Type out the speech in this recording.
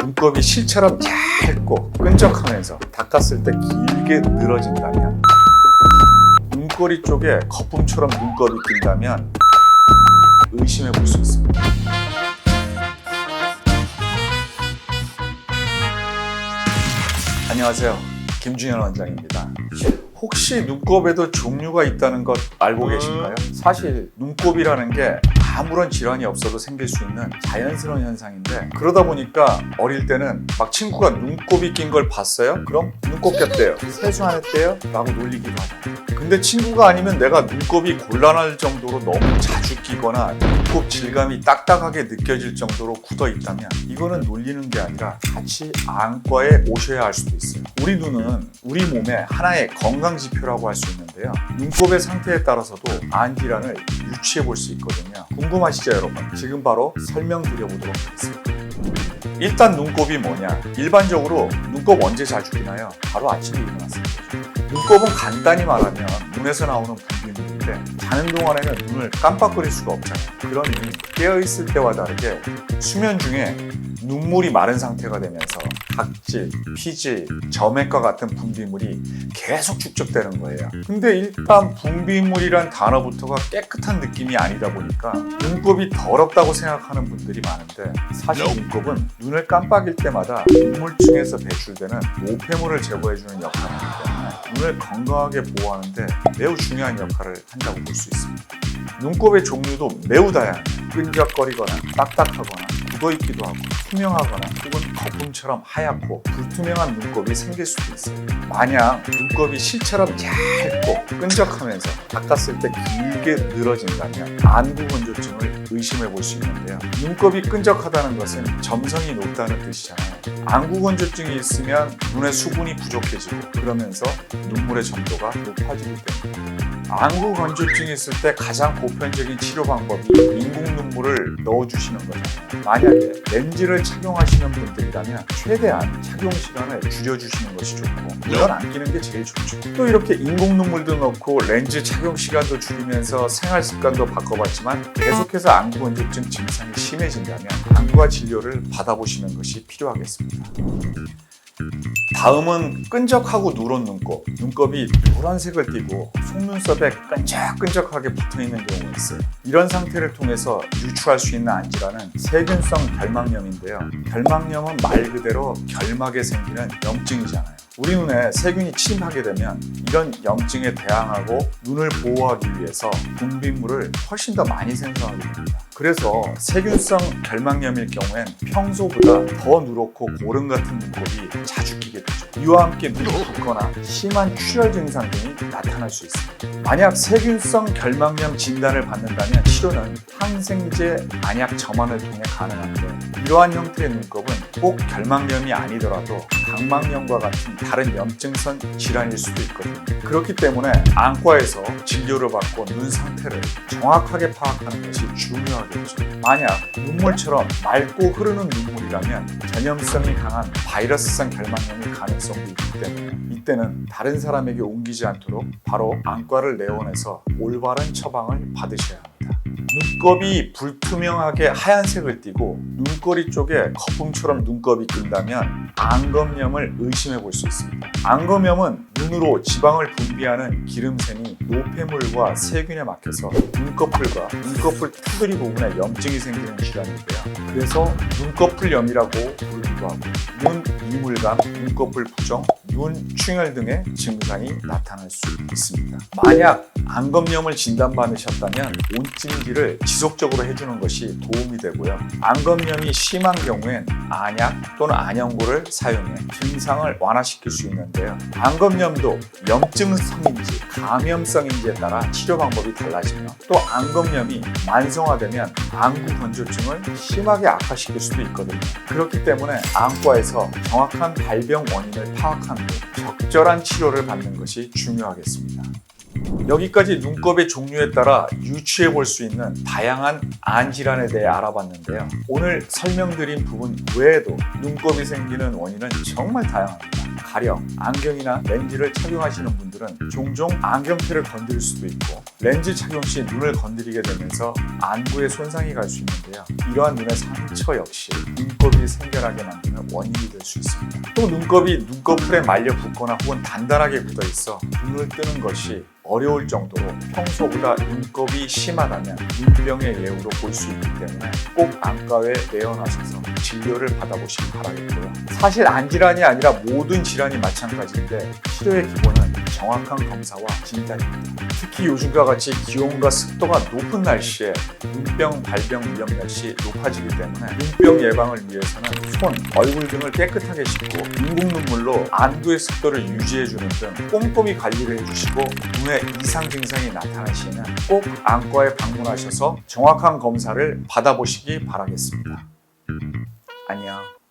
눈곱이 실처럼 얇고 끈적하면서 닦았을 때 길게 늘어진다면, 눈꼬리 쪽에 거품처럼 눈곱이 낀다면 의심해 볼 수 있습니다. 안녕하세요. 김준현 원장입니다. 혹시 눈곱에도 종류가 있다는 것 알고 계신가요? 사실 눈곱이라는 게 아무런 질환이 없어도 생길 수 있는 자연스러운 현상인데, 그러다 보니까 어릴 때는 막 친구가 눈곱이 낀 걸 봤어요? 그럼 눈곱 꼈대요, 세수 안 했대요? 라고 놀리기도 하잖아요. 근데 친구가 아니면 내가 눈곱이 곤란할 정도로 너무 자주 끼거나 눈곱 질감이 딱딱하게 느껴질 정도로 굳어 있다면 이거는 놀리는 게 아니라 같이 안과에 오셔야 할 수도 있어요. 우리 눈은 우리 몸의 하나의 건강 지표라고 할 수 있는데요, 눈곱의 상태에 따라서도 안 질환을 유추해 볼 수 있거든요. 궁금하시죠, 여러분? 지금 바로 설명드려보도록 하겠습니다. 일단 눈곱이 뭐냐? 일반적으로 눈곱 언제 자주 끼나요? 바로 아침에 일어났을 때죠. 눈곱은 간단히 말하면 눈에서 나오는 분비물인데, 자는 동안에는 눈을 깜빡거릴 수가 없잖아요. 그러니 깨어있을 때와 다르게 수면 중에 눈물이 마른 상태가 되면서 각질, 피지, 점액과 같은 분비물이 계속 축적되는 거예요. 근데 일단 분비물이란 단어부터가 깨끗한 느낌이 아니다 보니까 눈곱이 더럽다고 생각하는 분들이 많은데, 사실 눈곱은 눈을 깜빡일 때마다 눈물층에서 배출되는 노폐물을 제거해주는 역할을 하기 때문에 눈을 건강하게 보호하는데 매우 중요한 역할을 한다고 볼 수 있습니다. 눈곱의 종류도 매우 다양해요. 끈적거리거나 딱딱하거나 굳어있기도 하고 투명하거나 혹은 거품처럼 하얗고 불투명한 눈곱이 생길 수도 있어요. 만약 눈곱이 실처럼 얇고 끈적하면서 닦았을 때 길게 늘어진다면 안구 건조증을 의심해 볼 수 있는데요, 눈곱이 끈적하다는 것은 점성이 높다는 뜻이잖아요. 안구 건조증이 있으면 눈의 수분이 부족해지고 그러면서 눈물의 점도가 높아지기 때문입니다. 안구 건조증이 있을 때 가장 보편적인 치료 방법이 인공 눈물을 넣어주시는 거잖아요. 만약에 렌즈를 착용하시는 분들이라면 최대한 착용 시간을 줄여주시는 것이 좋고, 이건 안 끼는 게 제일 좋죠. 또 이렇게 인공 눈물도 넣고 렌즈 착용 시간도 줄이면서 생활 습관도 바꿔봤지만 계속해서 안구 건조증 증상이 심해진다면 안과 진료를 받아보시는 것이 필요하겠습니다. 다음은 끈적하고 누런 눈곱. 눈곱이 노란색을 띠고 속눈썹에 끈적끈적하게 붙어있는 경우가 있어요. 이런 상태를 통해서 유추할 수 있는 안질환은 세균성 결막염인데요, 결막염은 말 그대로 결막에 생기는 염증이잖아요. 우리 눈에 세균이 침입하게 되면 이런 염증에 대항하고 눈을 보호하기 위해서 분비물을 훨씬 더 많이 생성하게 됩니다. 그래서 세균성 결막염일 경우엔 평소보다 더 누렇고 고름 같은 눈곱이 자주 끼게 되죠. 이와 함께 눈이 붓거나 심한 출혈 증상 등이 나타날 수 있습니다. 만약 세균성 결막염 진단을 받는다면 치료는 항생제, 안약 점안을 통해 가능한데, 이러한 형태의 눈곱은 꼭 결막염이 아니더라도 각막염과 같은 다른 염증성 질환일 수도 있거든요. 그렇기 때문에 안과에서 진료를 받고 눈 상태를 정확하게 파악하는 것이 중요하겠죠. 만약 눈물처럼 맑고 흐르는 눈물이라면 전염성이 강한 바이러스성 결막염일 가능성도 있기 때문에 이때는 다른 사람에게 옮기지 않도록 바로 안과를 내원해서 올바른 처방을 받으셔야 합니다. 눈곱이 불투명하게 하얀색을 띠고 눈꼬리 쪽에 거품처럼 눈곱이 낀다면 안검염을 의심해 볼 수 있습니다. 안검염은 눈으로 지방을 분비하는 기름샘이 노폐물과 세균에 막혀서 눈꺼풀과 눈꺼풀 테두리 부분에 염증이 생기는 질환인데요, 그래서 눈꺼풀염이라고 부르기도 하고 눈 이물감, 눈꺼풀 부종, 눈 충혈 등의 증상이 나타날 수 있습니다. 만약 안검염을 진단받으셨다면 온찜질을 지속적으로 해주는 것이 도움이 되고요, 안검염이 심한 경우엔 안약 또는 안연고를 사용해 증상을 완화시킬 수 있는데요, 안검염도 염증성인지 감염성인지에 따라 치료 방법이 달라지며, 또 안검염이 만성화되면 안구 건조증을 심하게 악화시킬 수도 있거든요. 그렇기 때문에 안과에서 정확한 발병 원인을 파악한 후 적절한 치료를 받는 것이 중요하겠습니다. 여기까지 눈곱의 종류에 따라 유추해 볼 수 있는 다양한 안 질환에 대해 알아봤는데요, 오늘 설명드린 부분 외에도 눈곱이 생기는 원인은 정말 다양합니다. 가령 안경이나 렌즈를 착용하시는 분들은 분들은 종종 안경테를 건드릴 수도 있고 렌즈 착용 시 눈을 건드리게 되면서 안구에 손상이 갈 수 있는데요. 이러한 눈의 상처 역시 눈곱이 생겨나게 만드는 원인이 될 수 있습니다. 또 눈곱이 눈꺼풀에 말려 붙거나 혹은 단단하게 굳어 있어 눈을 뜨는 것이 어려울 정도로 평소보다 눈곱이 심하다면 눈병의 예후로 볼 수 있기 때문에 꼭 안과에 내원하셔서 진료를 받아보시기 바라겠고요. 사실 안질환이 아니라 모든 질환이 마찬가지인데 치료의 기본은 정확한 검사와 진단입니다. 특히 요즘과 같이 기온과 습도가 높은 날씨에 눈병, 발병 위험 역시 높아지기 때문에 눈병 예방을 위해서는 손, 얼굴 등을 깨끗하게 씻고 인공 눈물로 안구의 습도를 유지해주는 등 꼼꼼히 관리를 해주시고 눈에 이상 증상이 나타날 시에는 꼭 안과에 방문하셔서 정확한 검사를 받아보시기 바라겠습니다. 안녕.